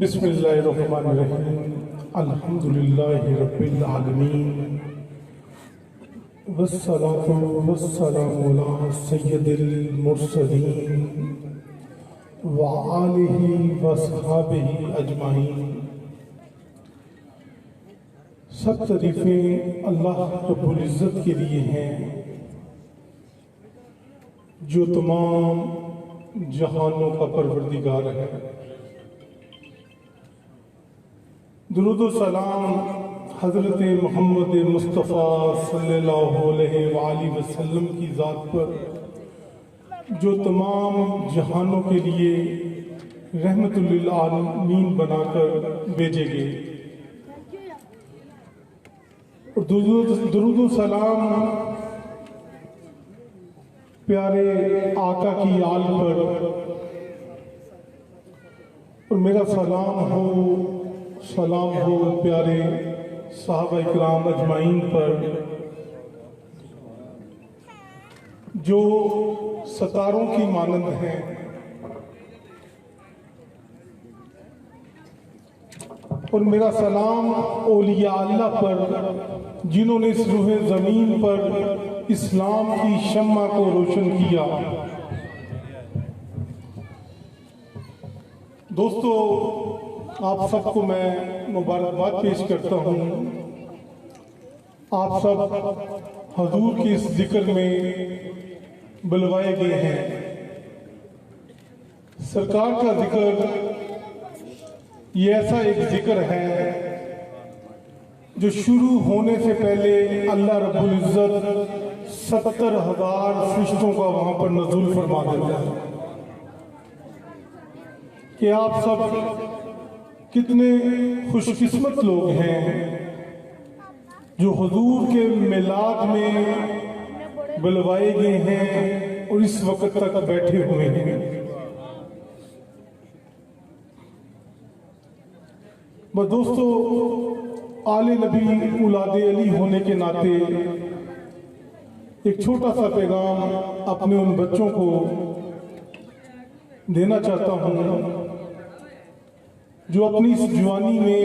بسم اللہ الرحمن الرحیم الحمدللہ رب العالمین والصلاة والسلام علی سید المرسلین وآلہ وصحابہ اجمعین۔ سب تعریفیں اللہ رب العزت کے لیے ہیں جو تمام جہانوں کا پروردگار ہے۔ درود و سلام حضرت محمد مصطفیٰ صلی اللہ علیہ وآلہ وسلم کی ذات پر جو تمام جہانوں کے لیے رحمت للعالمین بنا کر بھیجے گئے، اور درود و سلام پیارے آقا کی آل پر، اور میرا سلام ہو پیارے صحابہ اکرام اجمعین پر جو ستاروں کی مانند ہیں، اور میرا سلام اولیاء اللہ پر جنہوں نے اس روح زمین پر اسلام کی شمع کو روشن کیا۔ دوستو، آپ سب کو میں مبارکباد پیش کرتا ہوں۔ آپ سب حضور کی اس ذکر میں بلوائے گئے ہیں۔ سرکار کا ذکر یہ ایسا ایک ذکر ہے جو شروع ہونے سے پہلے اللہ رب العزت 70,000 فرشتوں کا وہاں پر نزول فرما دیتا ہے کہ آپ سب کتنے خوش قسمت لوگ ہیں جو حضور کے میلاد میں بلوائے گئے ہیں اور اس وقت تک بیٹھے ہوئے ہیں۔ بس دوستو، آل نبی اولاد علی ہونے کے ناطے ایک چھوٹا سا پیغام اپنے ان بچوں کو دینا چاہتا ہوں جو اپنی اس جوانی میں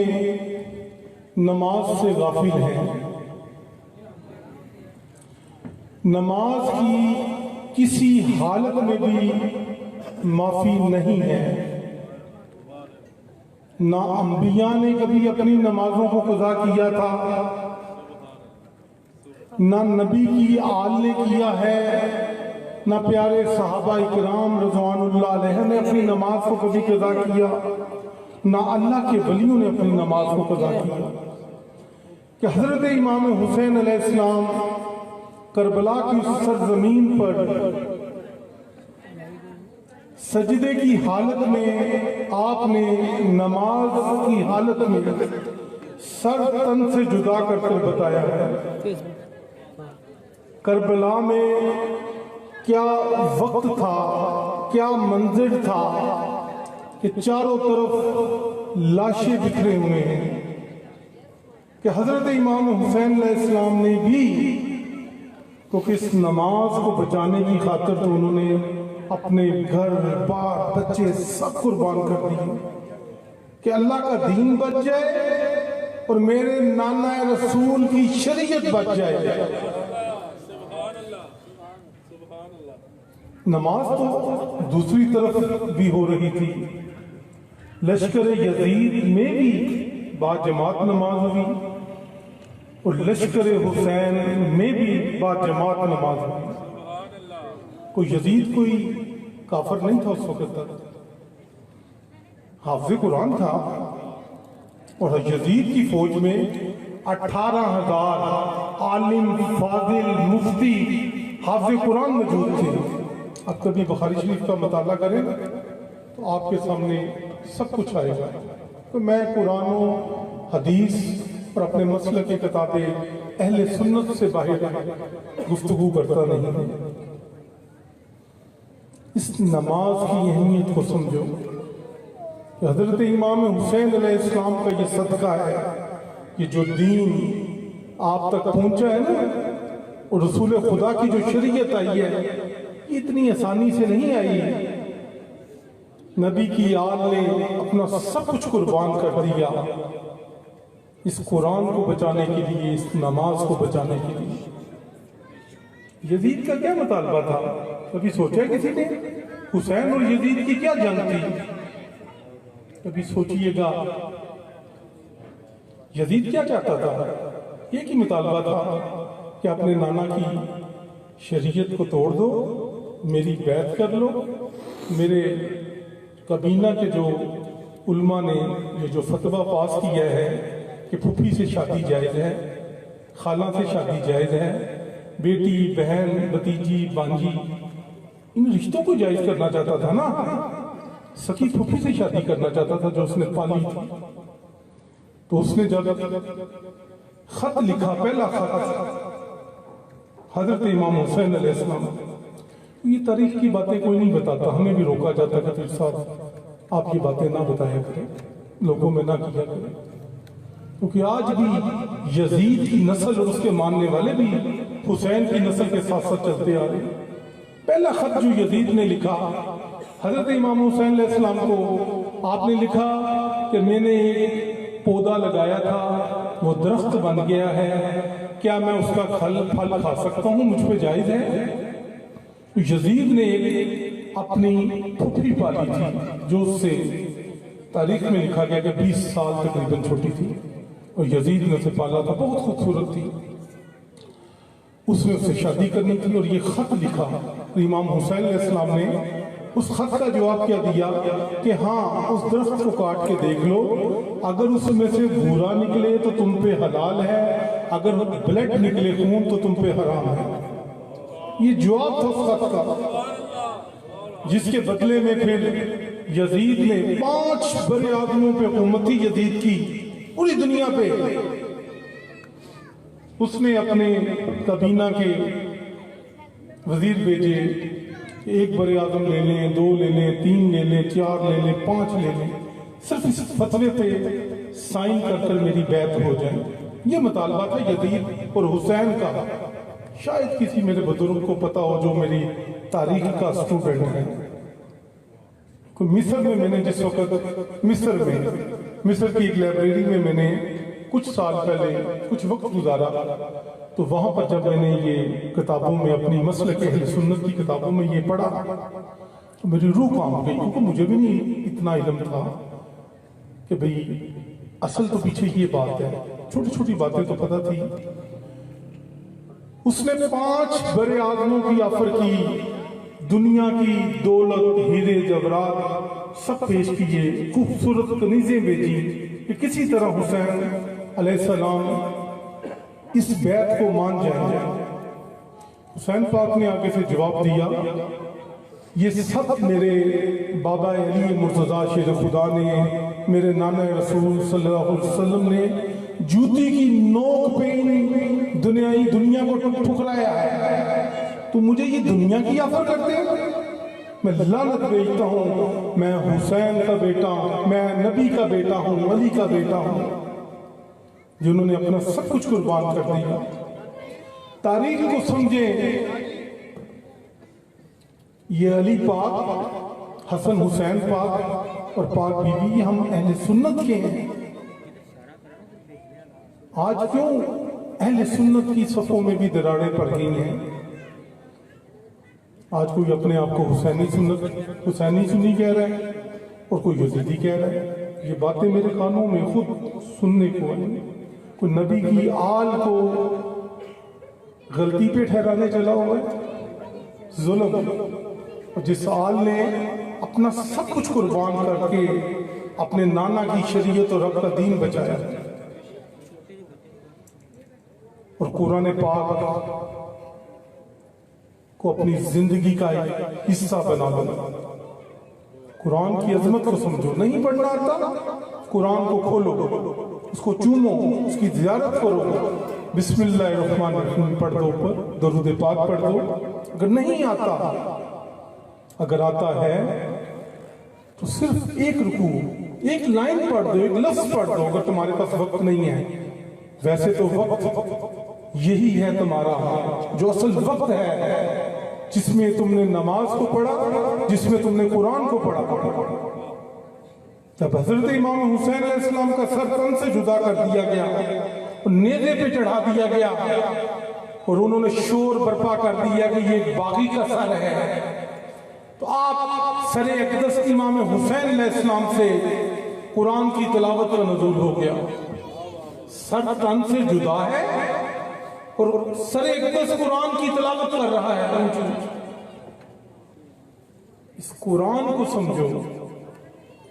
نماز سے غافل ہیں۔ نماز کی کسی حالت میں بھی معافی نہیں ہے۔ نہ انبیاء نے کبھی اپنی نمازوں کو قضا کیا تھا، نہ نبی کی آل نے کیا ہے، نہ پیارے صحابہ اکرام رضوان اللہ علیہ نے اپنی نماز کو کبھی قضا کیا، نہ اللہ کے ولیوں نے اپنی نماز کو قضا کیا۔ کہ حضرت امام حسین علیہ السلام کربلا کی اس سرزمین پر سجدے کی حالت میں آپ نے نماز کی حالت میں سر تن سے جدا کر کر بتایا ہے۔ کربلا میں کیا وقت تھا، کیا منظر تھا کہ چاروں طرف لاشیں بکھرے ہوئے ہیں، کہ حضرت امام حسین علیہ السلام نے بھی کیونکہ اس نماز کو بچانے کی خاطر تو انہوں نے اپنے گھر بار بچے سب قربان کر دیے کہ اللہ کا دین بچ جائے اور میرے نانا رسول کی شریعت بچ جائے۔ نماز تو دوسری طرف بھی ہو رہی تھی۔ لشکر یزید میں بھی با جماعت نماز ہوئی اور لشکر حسین میں بھی با جماعت نماز ہوئی۔ کوئی یزید کوئی کافر نہیں تھا اس وقت تک، حافظ قرآن تھا، اور یزید کی فوج میں 18,000 عالم فاضل مفتی حافظ قرآن موجود تھے۔ اب کبھی بخاری شریف کا مطالعہ کریں تو آپ کے سامنے سب کچھ آئے گا۔ تو میں قرآن و حدیث اور اپنے مسلک کی کتابیں اہل سنت سے باہر گفتگو کرتا نہیں ہوں۔ اس نماز کی اہمیت کو سمجھو کہ حضرت امام حسین علیہ السلام کا یہ صدقہ ہے، یہ جو دین آپ تک پہنچا ہے نا، اور رسول خدا کی جو شریعت آئی ہے اتنی آسانی سے نہیں آئی ہے۔ نبی کی آل نے اپنا سب کچھ قربان کر دیا اس قرآن کو بچانے کے لیے، اس نماز کو بچانے کے لیے۔ یزید کا کیا مطالبہ تھا؟ کبھی سوچا کسی نے؟ حسین اور یزید کی کیا جنگ تھی؟ کبھی سوچئے گا یزید کیا چاہتا تھا؟ ایک ہی مطالبہ تھا کہ اپنے نانا کی شریعت کو توڑ دو، میری بیعت کر لو، میرے کابینہ کے جو علماء نے یہ جو فتویٰ پاس کیا ہے کہ پھوپھی سے شادی جائز ہے، خالہ سے شادی جائز ہے، بیٹی، بہن، بھتیجی، بانجی، ان رشتوں کو جائز کرنا چاہتا تھا نا۔ سکی پھوپھی سے شادی کرنا چاہتا تھا جو اس نے پالی تھی۔ تو اس نے جب خط لکھا، پہلا خط حضرت امام حسین علیہ السلام، یہ تاریخ کی باتیں کوئی نہیں بتاتا، ہمیں بھی روکا جاتا کہ پھر صاحب آپ یہ باتیں نہ بتایا کریں، لوگوں میں نہ کیا کریں، کیونکہ آج بھی یزید کی نسل اور اس کے ماننے والے بھی حسین کی نسل کے ساتھ ساتھ چلتے آ رہے ہیں۔ پہلا خط جو یزید نے لکھا حضرت امام حسین علیہ السلام کو، آپ نے لکھا کہ میں نے ایک پودا لگایا تھا، وہ درخت بن گیا ہے، کیا میں اس کا پھل کھا سکتا ہوں؟ مجھ پہ جائز ہے؟ یزید نے اپنی پھوپھی پالی تھی جو اس سے تاریخ میں لکھا گیا کہ 20 سال تقریباً چھوٹی تھی، اور یزید نے اسے پالا تھا، بہت خوبصورت تھی، اس نے اسے شادی کرنی تھی، اور یہ خط لکھا۔ امام حسین علیہ السلام نے اس خط کا جواب کیا دیا کہ ہاں اس درخت کو کاٹ کے دیکھ لو، اگر اس میں سے بھورا نکلے تو تم پہ حلال ہے، اگر بلڈ نکلے خون تو تم پہ حرام ہے۔ یہ جواب تھا اس خط کا، جس کے بدلے میں پھر یزید نے 5 بڑے آدمیوں پہ حکومت تھی یزید کی پوری دنیا پہ۔ اس نے اپنے کابینہ کے وزیر بھیجے، ایک بڑے اعظم لے لیں، 2 لے لیں، 3 لے لیں، 4 لے لیں، 5 لے لیں، صرف اس فتوے پہ سائن کر میری بیعت ہو جائے۔ یہ مطالبہ تھا یزید اور حسین کا۔ شاید کسی میرے بزرگ کو پتا ہو جو میری تاریخ کا اسٹوڈنٹ ہے۔ مصر میں نے جس وقت مصر کی ایک لائبریری میں نے کچھ سال پہلے کچھ وقت گزارا، تو وہاں پر جب میں نے یہ کتابوں میں اپنی مسلک اہل سنت کی کتابوں میں یہ پڑھا تو میری روح کام ہو گئی، کیونکہ مجھے بھی نہیں اتنا علم تھا کہ بھئی اصل تو پیچھے یہ بات ہے، چھوٹی چھوٹی باتیں تو پتہ تھی۔ اس نے 5 بڑے آدموں کی آفر کی، دنیا کی دولت، ہیرے جواہرات سب پیش کیے، خوبصورت کنیزیں بھیجی کہ کسی طرح حسین علیہ السلام اس بیعت کو مان جائیں۔ حسین پاک نے آگے سے جواب دیا، یہ سب میرے بابا علی مرتضیٰ شیر خدا نے، میرے نانا رسول صلی اللہ علیہ وسلم نے جوتی کی نوک پہ دنیا کو ٹھکرایا ہے، تو مجھے یہ دنیا کی آفر کرتے ہیں؟ میں لعنت بھیجتا ہوں، میں حسین کا بیٹا ہوں، میں نبی کا بیٹا ہوں، علی کا بیٹا ہوں، جنہوں نے اپنا سب کچھ قربان کر دیا۔ تاریخ کو سمجھیں، یہ علی پاک، حسن حسین پاک اور پاک بی بی، ہم اہل سنت کے ہیں۔ آج کیوں اہل سنت کی صفوں میں بھی دراڑیں پڑ گئی ہیں؟ آج کوئی اپنے آپ کو حسینی سنی کہہ رہا ہے اور کوئی یزیدی کہہ رہا ہے۔ یہ باتیں میرے کانوں میں خود سننے کو آئی۔ کوئی نبی کی آل کو غلطی پہ ٹھہرانے چلا ہوا ہے، ظلم۔ اور جس آل نے اپنا سب کچھ قربان کر کے اپنے نانا کی شریعت اور رب کا دین بچایا اور قرآن پاک کو اپنی زندگی کا ایک حصہ بنا لو۔ قرآن کی عظمت کو سمجھو، نہیں پڑھنا آتا قرآن کو کھولو، اس کو چومو، اس کی زیارت کرو، بسم اللہ الرحمن الرحیم پڑھ دو، اوپر درود پاک پڑھ دو۔ اگر نہیں آتا، اگر آتا ہے تو صرف ایک رکوع، ایک لائن پڑھ دو، ایک لفظ پڑھ دو، اگر تمہارے پاس وقت نہیں ہے۔ ویسے تو وقت یہی ہے تمہارا، جو اصل وقت ہے، جس میں تم نے نماز کو پڑھا، جس میں تم نے قرآن کو پڑھا۔ جب حضرت امام حسین علیہ السلام کا سر تن سے جدا کر دیا گیا اور نیزے پہ چڑھا دیا گیا اور انہوں نے شور برپا کر دیا کہ یہ ایک باغی کا سر ہے، تو آپ سر اقدس امام حسین علیہ السلام سے قرآن کی تلاوت کا نزول ہو گیا۔ سر تن سے جدا ہے اور سر اقدس قرآن کی تلاوت کر رہا ہے۔ اس قرآن کو سمجھو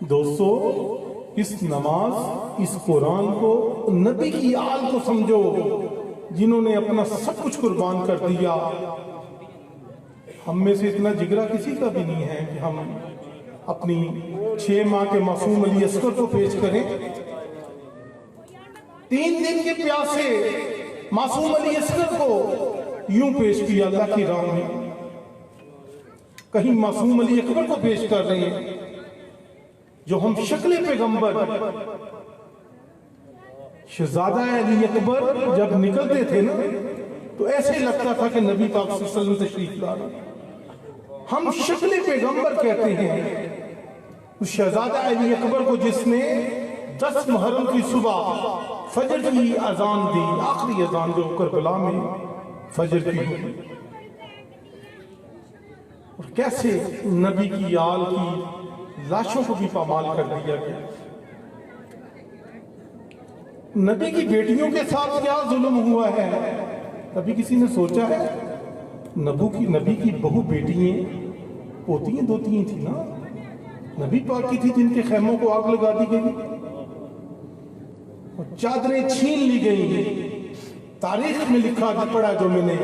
دوستو، اس نماز، اس قرآن کو، نبی کی آل کو سمجھو جنہوں نے اپنا سب کچھ قربان کر دیا۔ ہم میں سے اتنا جگرا کسی کا بھی نہیں ہے کہ ہم اپنی 6 ماہ کے معصوم علی اصغر کو پیش کریں۔ 3 دن کے پیاسے معصوم علی اصغر کو یوں پیش کیا اللہ کی راہ میں، کہیں معصوم علی اکبر کو پیش کر رہے ہیں جو ہم شکل پیغمبر شہزادہ علی اکبر جب نکلتے تھے نا تو ایسے لگتا تھا کہ نبی پاک صلی اللہ علیہ وسلم تشریف لا رہے ہیں۔ ہم شکل پیغمبر کہتے ہیں اس شہزادہ علی اکبر کو جس نے 10 محرم کی صبح فجر کی اذان دی، آخری اذان جو کربلا میں فجر کی ہوئی، اور کیسے نبی کی آل کی لاشوں کو بھی پامال کر دیا گیا۔ نبی کی بیٹیوں کے ساتھ کیا ظلم ہوا ہے، کبھی کسی نے سوچا ہے؟ نبی کی بہو بیٹیاں پوتیاں دوتیاں تھی نا، نبی پاک کی تھی جن کے خیموں کو آگ لگا دی گئی اور چادریں چھین لی گئی۔ تاریخ میں لکھا پڑا جو میں نے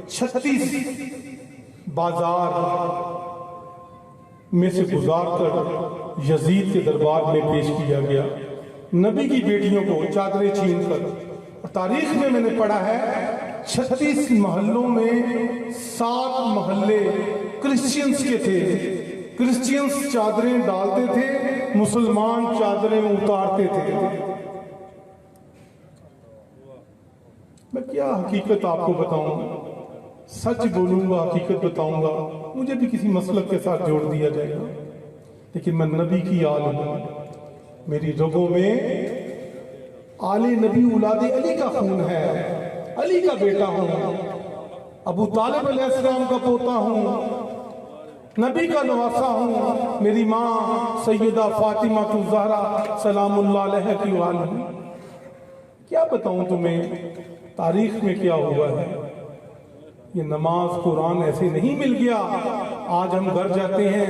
36 بازار میں سے گزار کر یزید کے دربار میں پیش کیا گیا، نبی کی بیٹیوں کو چادریں چھین کر۔ اور تاریخ میں نے پڑھا ہے 36 محلوں میں 7 محلے کرسچینز کے تھے، کرسچینز چادریں ڈالتے تھے، مسلمان چادریں اتارتے تھے۔ میں کیا حقیقت آپ کو بتاؤں، سچ بولوں گا، حقیقت بتاؤں گا، مجھے بھی کسی مسلک کے ساتھ جوڑ دیا جائے گا، لیکن میں نبی کی آل ہوں، میری رگوں میں آل نبی اولاد علی کا خون ہے، علی کا بیٹا ہوں، ابو طالب علیہ السلام کا پوتا ہوں، نبی کا نواسا ہوں، میری ماں سیدہ فاطمہ الزہرا سلام اللہ علیہ کی آل ہوں۔ کیا بتاؤں تمہیں تاریخ میں کیا ہوا ہے۔ یہ نماز قرآن ایسے نہیں مل گیا۔ آج ہم گھر جاتے ہیں،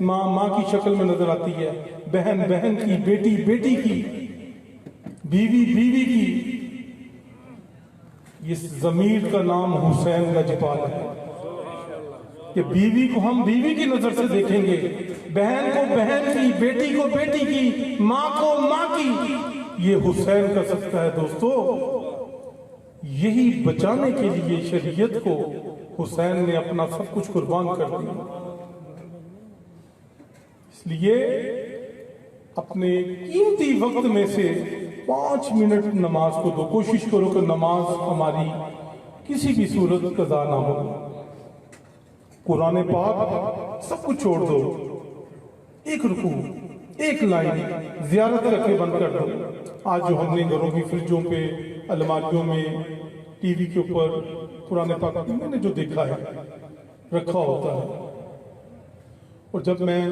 ماں ماں کی شکل میں نظر آتی ہے، بہن بہن کی، بیٹی بیٹی کی، بیوی بیوی کی۔ اس ضمیر کا نام حسین لجپال ہے کہ بیوی کو ہم بیوی کی نظر سے دیکھیں گے، بہن کو بہن کی، بیٹی کو بیٹی کی، ماں کو ماں کی۔ یہ حسین کا صدقہ ہے دوستو۔ یہی بچانے کے لیے شریعت کو حسین نے اپنا سب کچھ قربان کر دیا۔ اس لیے اپنے قیمتی وقت میں سے 5 منٹ نماز کو دو، کوشش کرو کہ نماز ہماری کسی بھی صورت قضا نہ ہو۔ قرآن پاک سب کچھ چھوڑ دو، ایک رکوع، ایک لائن زیارت کر کے بند کر دو۔ آج جو ہم نے گھروں کی فریجوں پہ، الماریوں میں، ٹی وی کے اوپر قرآن پاک میں نے جو دیکھا ہے رکھا ہوتا ہے، اور جب میں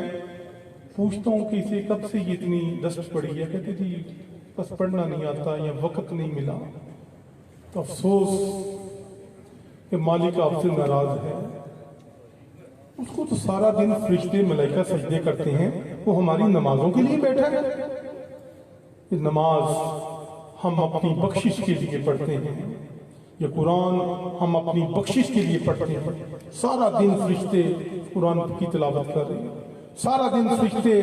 پوچھتا ہوں کہ اسے کب سے یہ اتنی دست پڑی ہے، کہتے جی بس پڑھنا نہیں آتا یا وقت نہیں ملا۔ تو افسوس کہ مالک آپ سے ناراض ہے۔ اس کو تو سارا دن فرشتے ملائکہ سجدے کرتے ہیں، وہ ہماری نمازوں کے لیے بیٹھا ہے۔ یہ نماز ہم اپنی بخشش کے لیے پڑھتے ہیں، یہ قرآن ہم اپنی بخشش کے لیے پڑھتے ہیں۔ سارا دن فرشتے قرآن کی تلاوت کر رہے ہیں، سارا دن فرشتے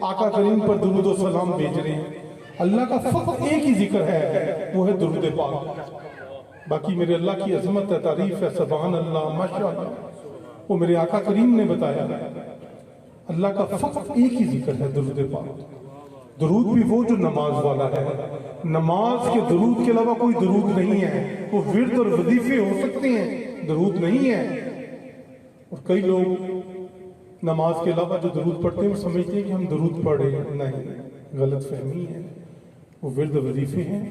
آقا کریم پر درود و سلام بھیج رہے ہیں۔ اللہ کا فقط ایک ہی ذکر ہے، وہ ہے درود پاک۔ باقی میرے اللہ کی عظمت ہے، تعریف ہے، سبحان اللہ، ماشاءاللہ، وہ میرے آقا کریم نے بتایا۔ اللہ کا فقط ایک ہی ذکر ہے، درود پاک۔ درود بھی وہ جو نماز والا ہے۔ نماز کے درود کے علاوہ کوئی درود نہیں ہے۔ وہ ورد اور وظیفے ہو سکتے ہیں، درود نہیں ہے۔ اور کئی لوگ نماز کے علاوہ جو درود پڑھتے ہیں وہ سمجھتے ہیں کہ ہم درود پڑھ رہے ہیں. نہیں، غلط فہمی ہے. وہ ورد وظیفے ہیں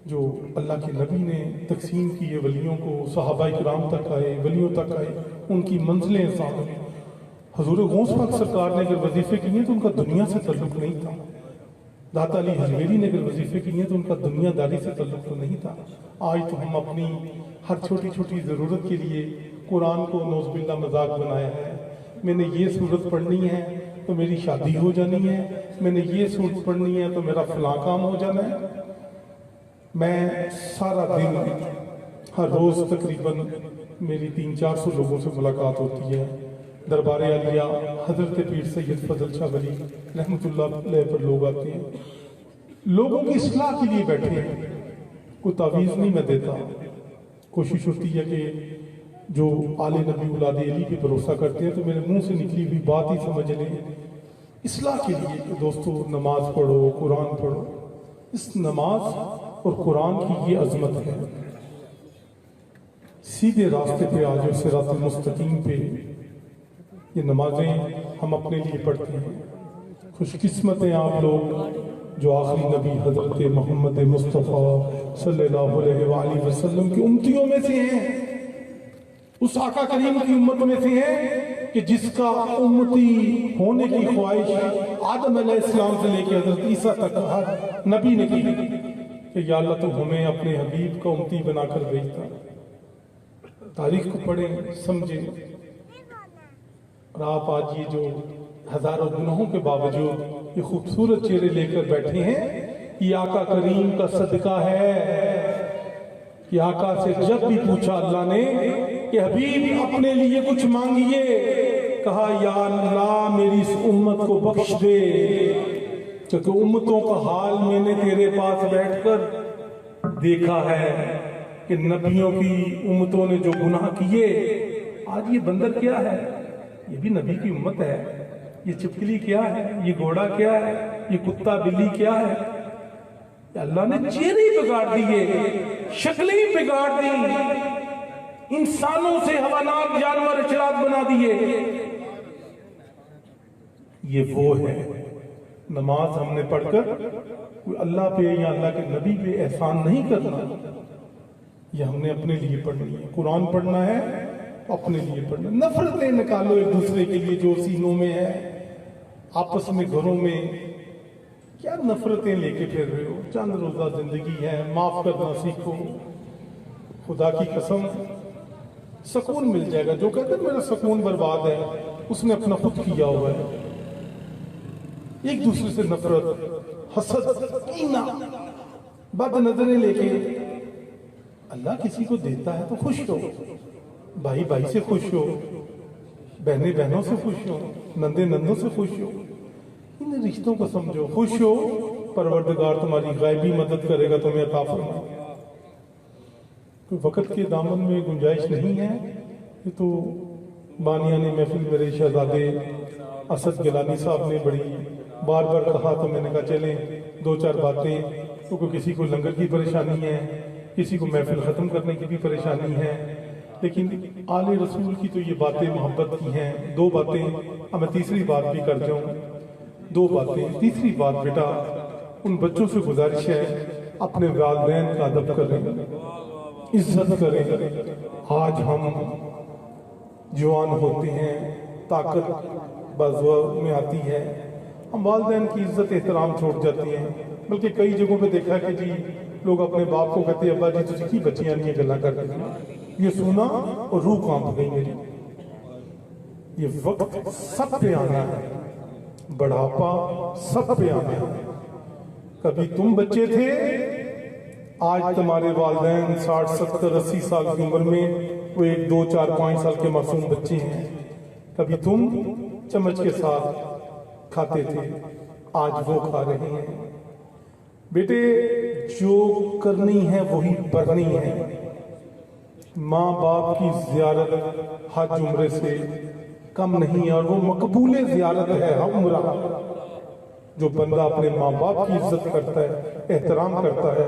جو اللہ کے نبی نے تقسیم کیے ولیوں کو. صحابہ کرام تک آئے، ولیوں تک آئے، ان کی منزلیں سامنے. حضور غوث پاک سرکار نے اگر وظیفے کیے تو ان کا دنیا سے تعلق نہیں تھا. داتا علی حجویری نے اگر وظیفے کیے تو ان کا دنیا داری سے تعلق تو نہیں تھا. آج تو ہم اپنی ہر چھوٹی چھوٹی ضرورت کے لیے قرآن کو نوز باللہ مذاق بنایا ہے. میں نے یہ صورت پڑھنی ہے تو میری شادی ہو جانی ہے، میں نے یہ صورت پڑھنی ہے تو میرا فلاں کام ہو جانا ہے. میں سارا دن ہر روز تقریباً میری 300-400 لوگوں سے ملاقات ہوتی ہے. دربار عالیہ حضرت پیر سید فضل شاہ ولی رحمۃ اللہ علیہ پر لوگ آتے ہیں، لوگوں کی اصلاح کے لیے بیٹھے ہیں. کوئی تعویذ نہیں میں دیتا. کوشش ہوتی ہے کہ جو آل نبی اولاد علی پہ بھروسہ کرتے ہیں تو میرے منہ سے نکلی ہوئی بات ہی سمجھ لیں اصلاح کے لیے کہ دوستو نماز پڑھو، قرآن پڑھو. اس نماز اور قرآن کی یہ عظمت ہے. سیدھے راستے پہ آ جاؤ، صراط مستقیم پہ. یہ نمازیں ہم اپنے لیے پڑھتے ہیں. خوش قسمت ہیں آپ لوگ جو آخری نبی حضرت محمد مصطفیٰ صلی اللہ علیہ وآلہ وسلم کی امتیوں میں سے ہیں. اس آقا کریم کی امت میں سے ہیں کہ جس کا امتی ہونے کی خواہش آدم علیہ السلام سے لے کے حضرت عیسیٰ تک ہر نبی نے کی کہ یا اللہ تو ہمیں اپنے حبیب کا امتی بنا کر بھیجتا. تاریخ کو پڑھیں، سمجھیں. اور آپ آج یہ جو ہزاروں گناہوں کے باوجود یہ خوبصورت چہرے لے کر بیٹھے ہیں، یہ آقا کریم کا صدقہ ہے. یہ آقا سے جب بھی پوچھا اللہ نے کہ حبیب اپنے لیے کچھ مانگیے، کہا یا اللہ میری اس امت کو بخش دے، کیونکہ امتوں کا حال میں نے تیرے پاس بیٹھ کر دیکھا ہے کہ نبیوں کی امتوں نے جو گناہ کیے. آج یہ بندر کیا ہے؟ یہ بھی نبی کی امت ہے. یہ چپکلی کیا ہے؟ یہ گھوڑا کیا ہے؟ یہ کتا بلی کیا ہے؟ اللہ نے چہرے بگاڑ دیے، شکلیں بگاڑ دی، انسانوں سے حیوانات جانور اچلاق بنا دیے. یہ وہ ہے نماز ہم نے پڑھ کر کوئی اللہ پہ یا اللہ کے نبی پہ احسان نہیں کرنا. یہ ہم نے اپنے لیے پڑھنی ہے. قرآن پڑھنا ہے اپنے لیے پڑھنا. نفرتیں نکالو ایک دوسرے کے لیے جو سینوں میں ہے. آپس میں گھروں میں کیا نفرتیں لے کے پھر رہے ہو؟ چند روزہ زندگی ہے، معاف کرنا سیکھو. خدا کی قسم سکون مل جائے گا. جو کہتے ہیں میرا سکون برباد ہے، اس نے اپنا خود کیا ہوا ہے. ایک دوسرے سے نفرت، حسد، کینہ، بد نظریں لے کے. اللہ کسی کو دیتا ہے تو خوش ہو. بھائی بھائی سے خوش ہو، بہنیں بہنوں سے خوش ہو، نندے نندوں سے خوش ہو. ان رشتوں کو سمجھو. خوش ہو، پروردگار تمہاری غائبی مدد کرے گا، تمہیں عطا فرمائے گا. کوئی وقت کے دامن میں گنجائش نہیں ہے. یہ تو بانیان محفل میرے شہزادے اسد گیلانی صاحب نے بڑی بار بار کہا تو میں نے کہا چلیں 2-4 باتیں. کیونکہ کسی کو لنگر کی پریشانی ہے، کسی کو محفل ختم کرنے کی بھی پریشانی ہے، لیکن آل رسول کی تو یہ باتیں محبت کی ہیں. 2 باتیں. اب میں تیسری بات بھی کر جاؤں. 2 باتیں. تیسری بات بیٹا ان بچوں سے گزارش ہے اپنے والدین کا ادب کریں، عزت کریں. آج ہم جوان ہوتے ہیں، طاقت بازو میں آتی ہے، ہم والدین کی عزت احترام چھوڑ جاتے ہیں. بلکہ کئی جگہوں پہ دیکھا کہ جی لوگ اپنے باپ کو کہتے ہیں ابا جی تجھے کی بچیاں نہیں گلا کرتے ہیں. یہ سنا اور روح کانپ گئی میری. یہ وقت سب پہ آنا ہے، بڑھاپا سب پہ آنا ہے. کبھی تم بچے تھے، آج تمہارے والدین 60 70 80 سال کی عمر میں وہ 1 2 4 5 سال کے معصوم بچے ہیں. کبھی تم چمچ کے ساتھ کھاتے تھے، آج وہ کھا رہے ہیں. بیٹے جو کرنی ہے وہی برنی ہے. ماں باپ کی زیارت حج عمرے سے کم نہیں ہے، اور وہ مقبول زیارت ہے عمرہ. جو بندہ اپنے ماں باپ کی عزت کرتا ہے، احترام کرتا ہے،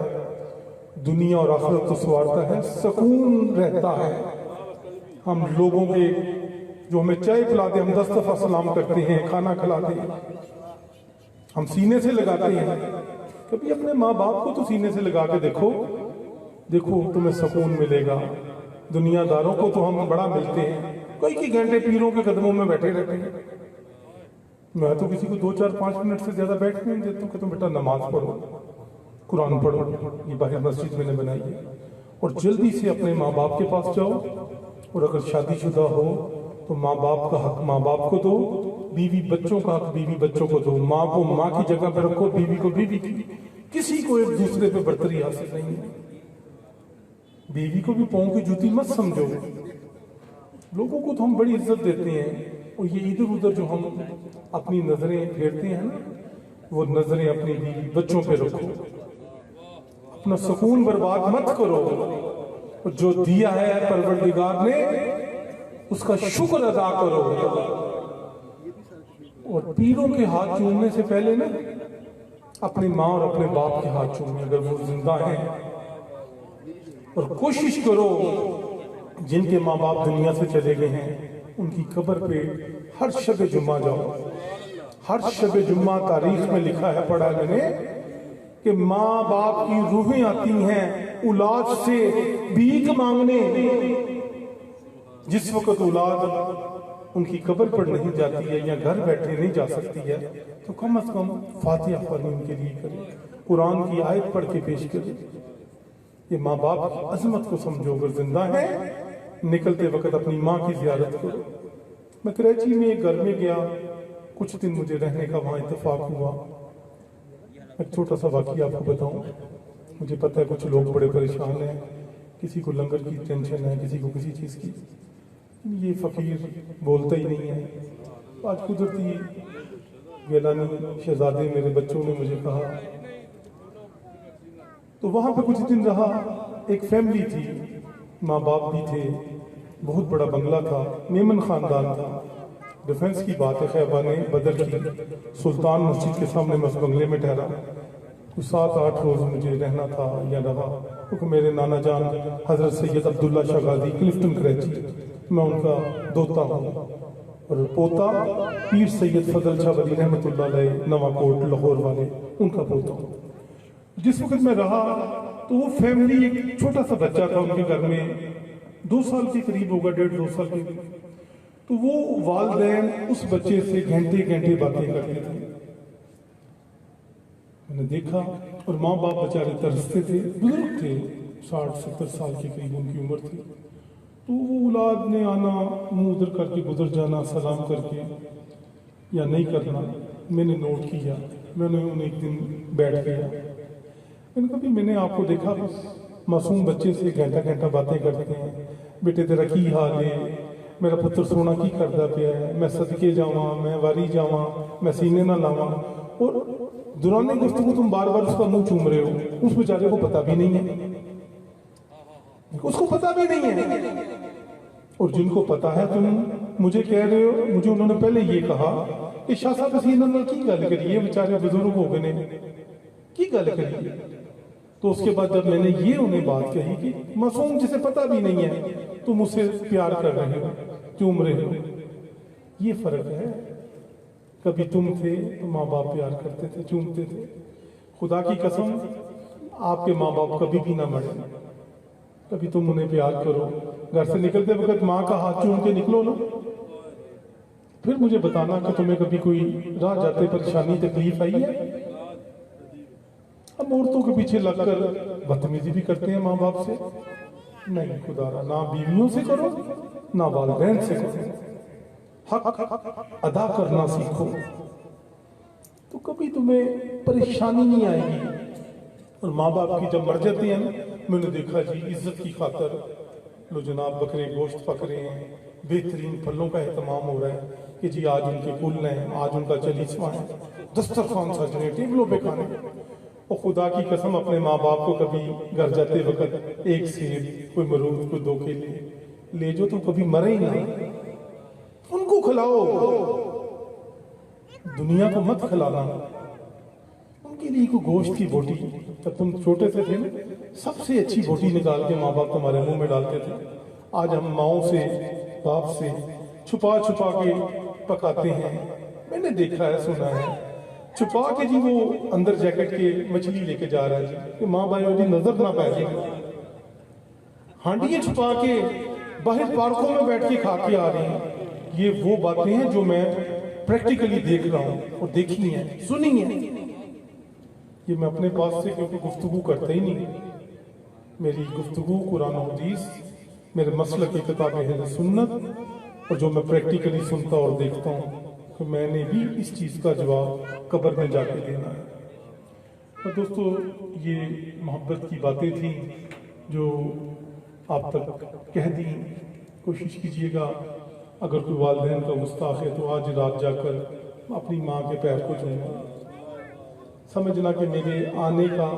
دنیا اور آخرت کو سنوارتا ہے، سکون رہتا ہے. ہم لوگوں کے جو ہمیں چائے پلا دے ہم 10 دفعہ سلام کرتے ہیں، کھانا کھلاتے ہیں، ہم سینے سے لگاتے ہیں. کبھی اپنے ماں باپ کو تو سینے سے لگا کے دیکھو تمہیں سکون ملے گا. دنیا داروں کو تو ہم بڑا ملتے ہیں، کئی گھنٹے پیروں کے قدموں میں بیٹھے رہتے ہیں. میں تو کسی کو 2-4-5 منٹ سے زیادہ بیٹھ نہیں دیتا ہوں کہ تم بیٹا نماز پڑھو، قرآن پڑھو. یہ باہر مسجد میں نے بنائی ہے. اور جلدی سے اپنے ماں باپ کے پاس جاؤ، اور اگر شادی شدہ ہو تو ماں باپ کا حق ماں باپ کو دو، بیوی بچوں کا حق بیوی بچوں کو دو. ماں کو ماں کی جگہ پہ رکھو، بیوی کو بیوی کی. کسی کو ایک دوسرے پہ برتری حاصل نہیں ہے. بیوی کو بھی پاؤں کی جوتی مت سمجھو. لوگوں کو تو ہم بڑی عزت دیتے ہیں، اور یہ ادھر ادھر جو ہم اپنی نظریں پھیرتے ہیں نا، وہ نظریں اپنی بیوی بچوں پہ رکھو. اپنا سکون برباد مت کرو. اور جو دیا ہے پروردگار نے اس کا شکر ادا کرو. اور پیروں کے ہاتھ چومنے سے پہلے نا اپنی ماں اور اپنے باپ کے ہاتھ چومیں اگر وہ زندہ ہیں. اور کوشش کرو جن کے ماں باپ دنیا سے چلے گئے ہیں ان کی قبر پہ ہر شب جمعہ جاؤ. ہر شب جمعہ تاریخ میں لکھا ہے، پڑھا میں نے، کہ ماں باپ کی روحیں آتی ہیں اولاد سے بھیک مانگنے. جس وقت اولاد ان کی قبر پر نہیں جاتی ہے یا گھر بیٹھے نہیں جا سکتی ہے تو کم از کم فاتحہ خوانی ان کے لیے کرے، قرآن کی آیت پڑھ کے پیش کرے. یہ ماں باپ کی عظمت کو سمجھو. اگر زندہ ہے نکلتے وقت اپنی ماں کی زیارت کرو. میں کراچی میں ایک گھر میں گیا، کچھ دن مجھے رہنے کا وہاں اتفاق ہوا. ایک چھوٹا سا واقعہ آپ کو بتاؤں. مجھے پتہ ہے کچھ لوگ بڑے پریشان ہیں، کسی کو لنگر کی ٹینشن ہے، کسی کو کسی چیز کی. یہ فقیر بولتا ہی نہیں ہے. آج قدرتی گیلانی شہزادے میرے بچوں نے مجھے کہا، تو وہاں پہ کچھ دن رہا. ایک فیملی تھی، ماں باپ بھی تھے، بہت بڑا بنگلہ تھا، میمن خاندان تھا. ڈیفنس کی بات ہے، خیبہ نے بدر کی سلطان مسجد کے سامنے میں اس بنگلے میں ٹھہرا. کچھ 7-8 روز مجھے رہنا تھا یا رہا، کیونکہ میرے نانا جان حضرت سید عبداللہ شاہ غازی کلفٹن کراچی، میں ان کا دوتا ہوں. اور پوتا پیر سید فضل شاہ ولی رحمۃ اللہ علیہ نواں کوٹ لاہور والے، ان کا پوتا ہوں. جس وقت میں رہا تو وہ فیملی، ایک چھوٹا سا بچہ تھا ان کے گھر میں، 2 سال کے قریب ہوگا، 1.5-2 سال کے. تو وہ والدین اس بچے سے گھنٹے گھنٹے باتیں کرتے تھے. میں نے دیکھا، اور ماں باپ بیچارے ترستے تھے، بزرگ تھے، 60-70 سال کے قریب ان کی عمر تھی. تو وہ اولاد نے آنا، منہ ادھر کر کے گزر جانا، سلام کر کے یا نہیں کرنا. میں نے نوٹ کیا. میں نے انہیں ایک دن بیٹھ گیا، میں نے کہا میں نے آپ کو دیکھا معصوم بچے سے گھنٹہ گھنٹہ باتیں کرتے ہیں. بیٹے تیرا کی حال ہے، میرا پتر سونا کی کردا پیا ہے، میں صدقے جاواں، میں واری جاواں، میں سینے نہ لاواں. اور دوران گفتگو تم بار بار اس کا منہ چوم رہے ہو. اس بیچارے کو پتہ بھی نہیں ہے، اس کو پتہ بھی نہیں ہے. اور جن کو پتہ ہے تم مجھے کہہ رہے ہو. مجھے انہوں نے پہلے یہ کہا کہ شاہ صاحب سینہ نال کی گل کریے، بیچارے بزرگ ہو گئے نے، کی گل کریے. تو اس کے بعد جب میں نے یہ انہیں بات کہی کہ معصوم جسے پتہ بھی نہیں ہے تم اسے پیار کر رہے ہو، چوم رہے ہو، یہ فرق ہے. کبھی تم تھے تو ماں باپ پیار کرتے تھے، چومتے تھے. خدا کی قسم آپ کے ماں باپ کبھی بھی نہ مرے. کبھی تم انہیں پیار کرو. گھر سے نکلتے وقت ماں کا ہاتھ چوم کے نکلو نا. پھر مجھے بتانا کہ تمہیں کبھی کوئی راہ جاتے پریشانی تکلیف آئی ہے. ہم عورتوں کے پیچھے لگ کر بدتمیزی بھی کرتے ہیں ماں باپ سے. نہیں خدا را، نہ بیویوں سے کرو نہ والدین سے کرو. حق ادا کرنا سیکھو تو کبھی تمہیں پریشانی نہیں آئے گی. اور ماں باپ کی جب مر جاتے ہیں، میں نے دیکھا جی عزت کی خاطر لو جناب بکرے گوشت پک رہے ہیں، بہترین پھلوں کا اہتمام ہو رہا ہے کہ جی آج ان کے کل ہیں، آج ان کا چلیسواں ہے، دسترخوان سج رہے ہیں، ٹیبلوں پہ کھانے. اور خدا کی قسم اپنے ماں باپ کو کبھی گھر جاتے وقت ایک سیب، کوئی مرود، کوئی 2 کیلے لے جو تو کبھی مرے ہی نہ. ان کو کھلاؤ، دنیا کو مت کھلانا. ان کے لیے کوئی گوشت کی بوٹی، جب تم چھوٹے سے تھے نا، سب سے اچھی بوٹی نکال کے ماں باپ تمہارے منہ میں ڈالتے تھے. آج ہم ماؤں سے، باپ سے چھپا چھپا کے پکاتے ہیں. میں نے دیکھا ہے، سنا ہے، چھپا کے جی وہ اندر جیکٹ کے مچھلی لے کے جا رہا ہے جی کہ ماں بھائیوں دی نظر نہ پہ جائے. ہانڈیاں چھپا کے باہر پارکوں میں بیٹھ کے کھا کے آ رہے ہیں. یہ وہ باتیں ہیں جو میں پریکٹیکلی دیکھ رہا ہوں اور دیکھی ہیں، سنی ہیں. یہ میں اپنے پاس سے کیونکہ گفتگو کرتا ہی نہیں. میری گفتگو قرآن و حدیث، میرے مسلک کی کتاب اہل سنت، اور جو میں پریکٹیکلی سنتا اور دیکھتا ہوں، تو میں نے بھی اس چیز کا جواب قبر میں جا کے دینا ہے. اور دوستو، یہ محبت کی باتیں تھیں جو آپ تک کہہ دیں. کوشش کیجئے گا اگر کوئی والدین کا گستاخ ہے تو آج رات جا کر اپنی ماں کے پیر کو چھونا، سمجھنا کہ میرے آنے کا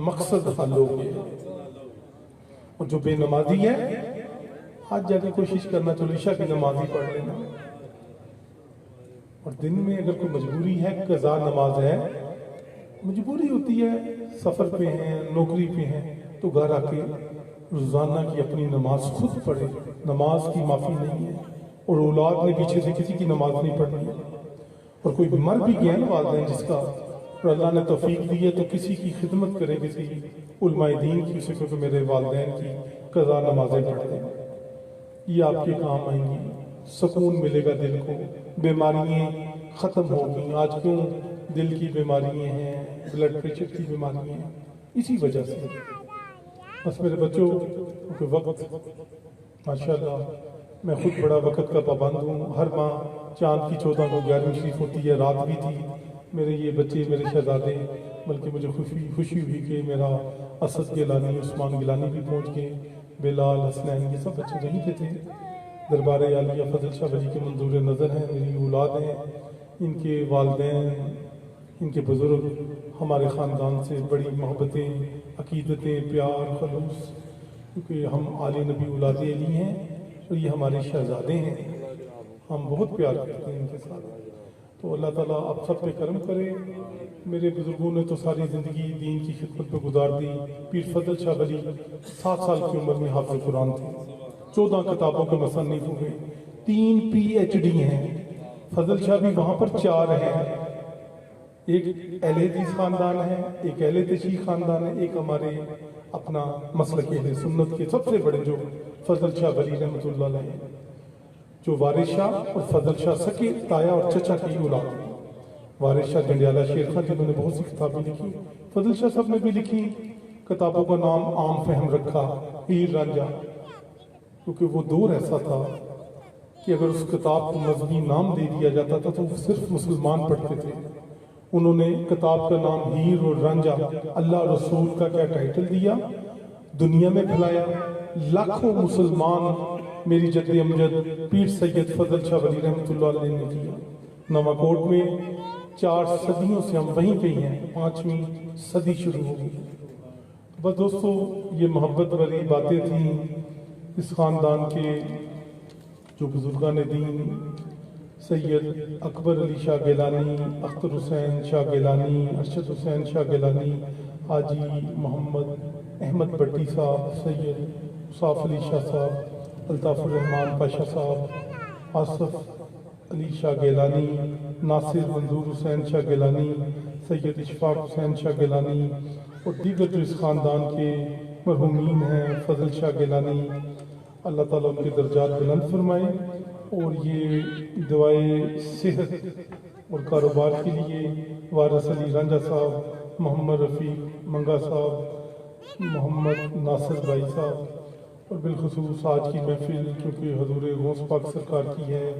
مقصد حل ہو گیا. اور جو بے نمازی ہے، آج جا کے کوشش کرنا چلو عشاء کی نمازی پڑھ لینا. اور دن میں اگر کوئی مجبوری ہے، قضا نماز ہے، مجبوری ہوتی ہے، سفر پہ ہیں، نوکری پہ ہیں، تو گھر آ کے روزانہ کی اپنی نماز خود پڑھے. نماز کی معافی نہیں ہے، اور اولاد نے پیچھے سے کسی کی نماز نہیں پڑھنی ہے. اور کوئی مر بھی گیا نا والدین جس کا، اور اللہ نے توفیق دی ہے، تو کسی کی خدمت کرے، کسی علماء دین کی، اسے کہ میرے والدین کی قضا نمازیں پڑھ دیں. یہ آپ کے کام آئیں گی، سکون ملے گا دل کو، بیماریاں ختم ہوگی. آج کیوں دل کی بیماریاں ہیں، بلڈ پریشر کی بیماریاں ہیں؟ اسی وجہ سے. بس میرے بچوں کے وقت، ماشاءاللہ میں خود بڑا وقت کا پابند ہوں. ہر ماہ چاند کی 14 کو 11ویں شریف ہوتی ہے، رات بھی تھی. میرے یہ بچے، میرے شہزادے، بلکہ مجھے خوشی ہوئی کہ میرا اسد گیلانی، عثمان گیلانی بھی پہنچ گئے، بلال، حسنین، یہ سب بچے وہیں پہ تھے. دربار عالیہ فضل شاہ ولی کے منظور نظر ہیں، میری اولاد ہیں، ان کے والدین، ان کے بزرگ ہمارے خاندان سے بڑی محبتیں، عقیدتیں، پیار، خلوص، کیونکہ ہم آل نبی اولاد علی ہیں اور یہ ہمارے شہزادے ہیں. ہم بہت پیار کرتے ہیں ان کے ساتھ. تو اللہ تعالیٰ آپ سب پہ کرم کرے. میرے بزرگوں نے تو ساری زندگی دین کی خدمت پہ گزار دی. پیر فضل شاہ ولی 7 سال کی عمر میں حافظ قرآن تھے، 14 کتابوں کے مصنف ہوئے، 3 PhD ہیں. فضل شاہ بھی وہاں پر 4 ہیں. ایک اہل حدیث خاندان ہے، ایک اہل تشیع خاندان ہے، ایک ہمارے اپنا مسلک اہل سنت کے سب سے بڑے جو فضل شاہ ولی رحمۃ اللہ علیہ، جو وارث شاہ اور فضل شاہ سکے تایا اور چچا کی اولاد. وارث شاہ جنڈیالہ شیر خان جنہوں نے بہت سی کتابیں لکھی، فضل شاہ صاحب نے بھی لکھی. کتابوں کا نام عام فہم رکھا، ہیر رانجھا، کیونکہ وہ دور ایسا تھا کہ اگر اس کتاب کو مذہبی نام دے دیا جاتا تھا تو وہ صرف مسلمان پڑھتے تھے. انہوں نے کتاب کا نام ہیر اور رانجھا اللہ رسول کا کیا ٹائٹل دیا، دنیا میں پھیلایا. لاکھوں مسلمان میری جد امجد پیر سید فضل شاہ ولی رحمۃ اللہ علیہ نے کیا. نواں کوٹ میں 4 صدیوں سے ہم وہیں پہ ہیں، 5ویں صدی شروع ہو گئی. بس دوستو، یہ محبت والی باتیں تھیں اس خاندان کے جو بزرگان دین، سید اکبر علی شاہ گیلانی، اختر حسین شاہ گیلانی، ارشد حسین شاہ گیلانی، حاجی محمد احمد بٹی صاحب، سید مصعب علی شاہ صاحب، الطاف الرحمان پاشا صاحب، آصف علی شاہ گیلانی، ناصر منظور حسین شاہ گیلانی، سید اشفاق حسین شاہ گیلانی، اور دیگر جو اس خاندان کے مرحومین ہیں، فضل شاہ گیلانی. اللہ تعالیٰ ان کے درجات بلند فرمائے. اور یہ دعائے صحت اور کاروبار کے لیے وارث علی رانجھا صاحب، محمد رفیق منگا صاحب، محمد ناصر بھائی صاحب، اور بالخصوص آج کی محفل کیونکہ حضور غوث پاک سرکار کی ہے،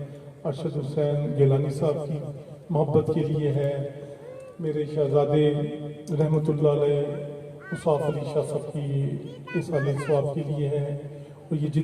ارشد حسین گیلانی صاحب کی محبت کے لیے ہے، میرے شہزادے رحمۃ اللہ علیہ مصعب علی شاہ صاحب کی اس علیہ ثواب کے لیے ہے. اور یہ